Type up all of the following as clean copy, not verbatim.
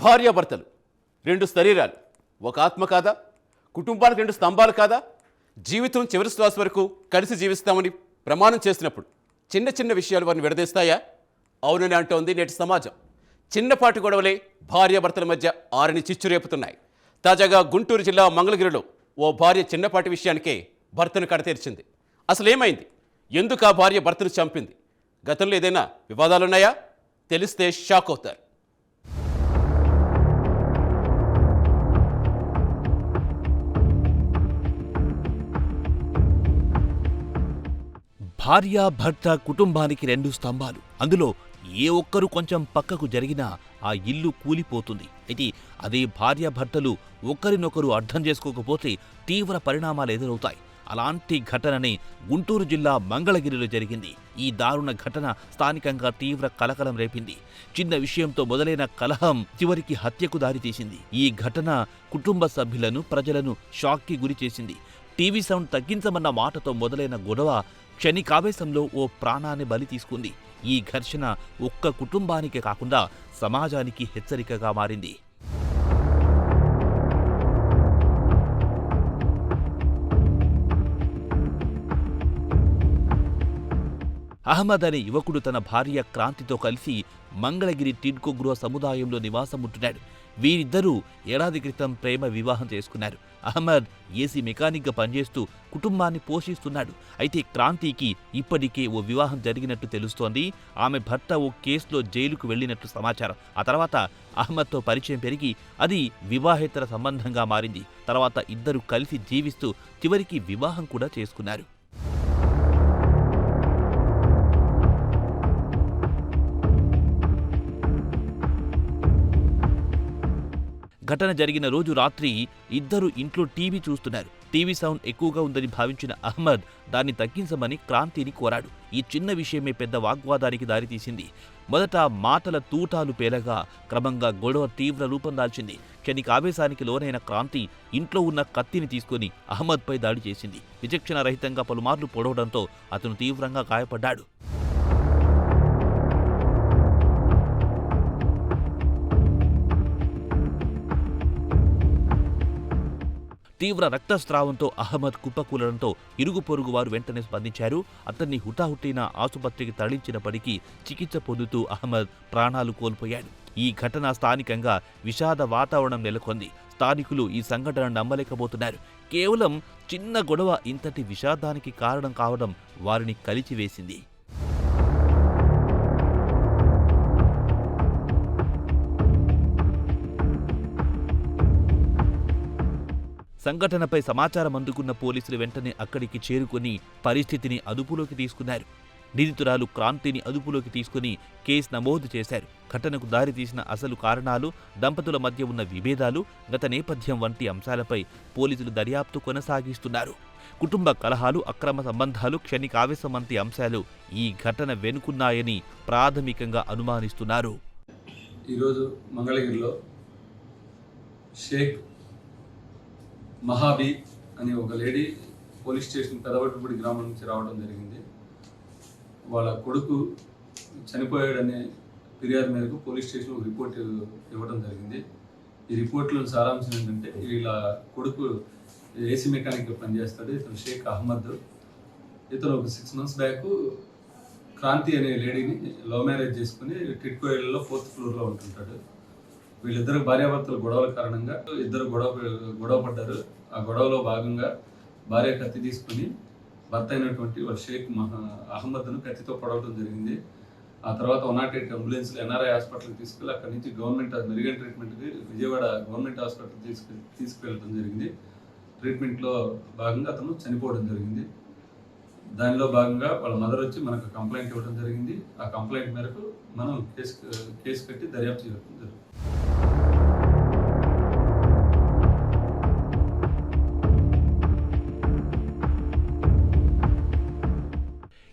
భార్యాభర్తలు రెండు శరీరాలు, ఒక ఆత్మ కాదా? కుటుంబానికి రెండు స్తంభాలు కాదా? జీవితం చివరి శ్వాస వరకు కలిసి జీవిస్తామని ప్రమాణం చేసినప్పుడు చిన్న చిన్న విషయాలు వారిని విడదీస్తాయా? అవునని అంటోంది నేటి సమాజం. చిన్నపాటి గొడవలే భార్యాభర్తల మధ్య ఆరని చిచ్చురేపుతున్నాయి. తాజాగా గుంటూరు జిల్లా మంగళగిరిలో ఓ భార్య చిన్నపాటి విషయానికే భర్తను కడతీర్చింది. అసలేమైంది? ఎందుకు ఆ భార్య భర్తను చంపింది? గతంలో ఏదైనా వివాదాలున్నాయా? తెలిస్తే షాక్ అవుతారు. భార్య భర్త కుటుంబానికి రెండు స్తంభాలు. అందులో ఏ ఒక్కరు కొంచెం పక్కకు జరిగినా ఆ ఇల్లు కూలిపోతుంది. అయితే అదే భార్యాభర్తలు ఒకరినొకరు అర్థం చేసుకోకపోతే తీవ్ర పరిణామాలు ఎదురవుతాయి. అలాంటి ఘటననే గుంటూరు జిల్లా మంగళగిరిలో జరిగింది. ఈ దారుణ ఘటన స్థానికంగా తీవ్ర కలకలం రేపింది. చిన్న విషయంతో మొదలైన కలహం చివరికి హత్యకు దారితీసింది. ఈ ఘటన కుటుంబ సభ్యులను, ప్రజలను షాక్కి గురిచేసింది. టీవీ సౌండ్ తగ్గించమన్న మాటతో మొదలైన గొడవ క్షణికావేశంలో ఓ ప్రాణాన్ని బలి తీసుకుంది. ఈ ఘర్షణ ఒక్క కుటుంబానికే కాకుండా సమాజానికి హెచ్చరికగా మారింది. అహ్మద్ అనే యువకుడు తన భార్య క్రాంతితో కలిసి మంగళగిరి టిడ్కో గృహ సముదాయంలో నివాసముంటున్నాడు. వీరిద్దరూ ఏడాది క్రితం ప్రేమ వివాహం చేసుకున్నారు. అహ్మద్ ఏసీ మెకానిక్గా పనిచేస్తూ కుటుంబాన్ని పోషిస్తున్నాడు. అయితే క్రాంతికి ఇప్పటికే ఓ వివాహం జరిగినట్టు తెలుస్తోంది. ఆమె భర్త ఓ కేసులో జైలుకు వెళ్లినట్టు సమాచారం. ఆ తర్వాత అహ్మద్తో పరిచయం పెరిగి అది వివాహేతర సంబంధంగా మారింది. తర్వాత ఇద్దరు కలిసి జీవిస్తూ చివరికి వివాహం కూడా చేసుకున్నారు. ఘటన జరిగిన రోజు రాత్రి ఇద్దరు ఇంట్లో టీవీ చూస్తున్నారు. టీవీ సౌండ్ ఎక్కువగా ఉందని భావించిన అహ్మద్ దాన్ని తగ్గించమని క్రాంతిని కోరాడు. ఈ చిన్న విషయమే పెద్ద వాగ్వాదానికి దారితీసింది. మొదట మాటల తూటాలు పేలగా క్రమంగా గొడవ తీవ్ర రూపం దాల్చింది. క్షణిక ఆవేశానికి లోనైన క్రాంతి ఇంట్లో ఉన్న కత్తిని తీసుకుని అహ్మద్పై దాడి చేసింది. విచక్షణ రహితంగా పలుమార్లు పొడవడంతో అతను తీవ్రంగా గాయపడ్డాడు. తీవ్ర రక్తస్రావంతో అహ్మద్ కుప్పకూలడంతో ఇరుగు పొరుగు వారు వెంటనే స్పందించారు. అతన్ని హుటాహుటిన ఆసుపత్రికి తరలించినప్పటికీ చికిత్స పొందుతూ అహ్మద్ ప్రాణాలు కోల్పోయాడు. ఈ ఘటన స్థానికంగా విషాద వాతావరణం నెలకొంది. స్థానికులు ఈ సంఘటన నమ్మలేకపోతున్నారు. కేవలం చిన్న గొడవ ఇంతటి విషాదానికి కారణం కావడం వారిని కలిచివేసింది. సంఘటనపై సమాచారం అందుకున్న పోలీసులు వెంటనే అక్కడికి చేరుకుని పరిస్థితిని అదుపులోకి తీసుకున్నారు. నిందితురాలు క్రాంతిని అదుపులోకి తీసుకుని కేసు నమోదు చేశారు. ఘటనకు దారితీసిన అసలు కారణాలు, దంపతుల మధ్య ఉన్న విభేదాలు, గత నేపథ్యం వంటి అంశాలపై పోలీసులు దర్యాప్తు కొనసాగిస్తున్నారు. కుటుంబ కలహాలు, అక్రమ సంబంధాలు, క్షణికావేశం వంటి అంశాలు ఈ ఘటన వెనుకున్నాయని ప్రాథమికంగా అనుమానిస్తున్నారు. ఈరోజు మంగళగిరిలో షేక్ మహాబీ అనే ఒక లేడీ పోలీస్ స్టేషన్ పెదవట్టుపూడి గ్రామం నుంచి రావడం జరిగింది. వాళ్ళ కొడుకు చనిపోయాడనే ఫిర్యాదు మేరకు పోలీస్ స్టేషన్ ఒక రిపోర్ట్ ఇవ్వడం జరిగింది. ఈ రిపోర్ట్లో సారాంశం ఏంటంటే, వీళ్ళ కొడుకు ఏసీ మెకానిక్గా పనిచేస్తాడు. ఇతను షేక్ అహ్మద్. ఇతను ఒక 6 months బ్యాక్ క్రాంతి అనే లేడీని లవ్ మ్యారేజ్ చేసుకుని టిడ్కో ఇళ్లలో 4th floorలో ఉంటుంటాడు. వీళ్ళిద్దరు భార్యాభర్తల గొడవల కారణంగా ఇద్దరు గొడవ పడ్డారు. ఆ గొడవలో భాగంగా భార్య కత్తి తీసుకుని భర్త అయినటువంటి వాళ్ళ షేక్ అహ్మద్ను కత్తితో పొడవడం జరిగింది. ఆ తర్వాత 108 అంబులెన్స్లో ఎన్ఆర్ఐ హాస్పిటల్కి తీసుకెళ్ళి అక్కడి నుంచి మెరుగైన ట్రీట్మెంట్కి విజయవాడ గవర్నమెంట్ హాస్పిటల్ తీసుకువెళ్ళడం జరిగింది. ట్రీట్మెంట్లో భాగంగా అతను చనిపోవడం జరిగింది. దానిలో భాగంగా వాళ్ళ మదర్ వచ్చి మనకు కంప్లైంట్ ఇవ్వడం జరిగింది. ఆ కంప్లైంట్ మేరకు మనం కేసు కట్టి దర్యాప్తు చేయడం జరుగుతుంది.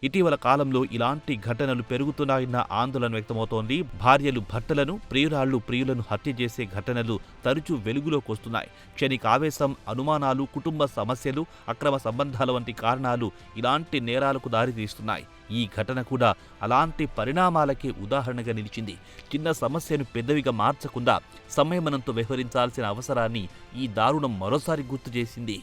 ఇటీవల కాలంలో ఇలాంటి ఘటనలు పెరుగుతున్నాయన్న ఆందోళన వ్యక్తమవుతోంది. భార్యలు భర్తలను, ప్రియురాళ్లు ప్రియులను హత్య చేసే ఘటనలు తరచూ వెలుగులోకి వస్తున్నాయి. క్షణిక ఆవేశం, అనుమానాలు, కుటుంబ సమస్యలు, అక్రమ సంబంధాల వంటి కారణాలు ఇలాంటి నేరాలకు దారితీస్తున్నాయి. ఈ ఘటన కూడా అలాంటి పరిణామాలకే ఉదాహరణగా నిలిచింది. చిన్న సమస్యను పెద్దవిగా మార్చకుండా సంయమనంతో వ్యవహరించాల్సిన అవసరాన్ని ఈ దారుణం మరోసారి గుర్తు చేసింది.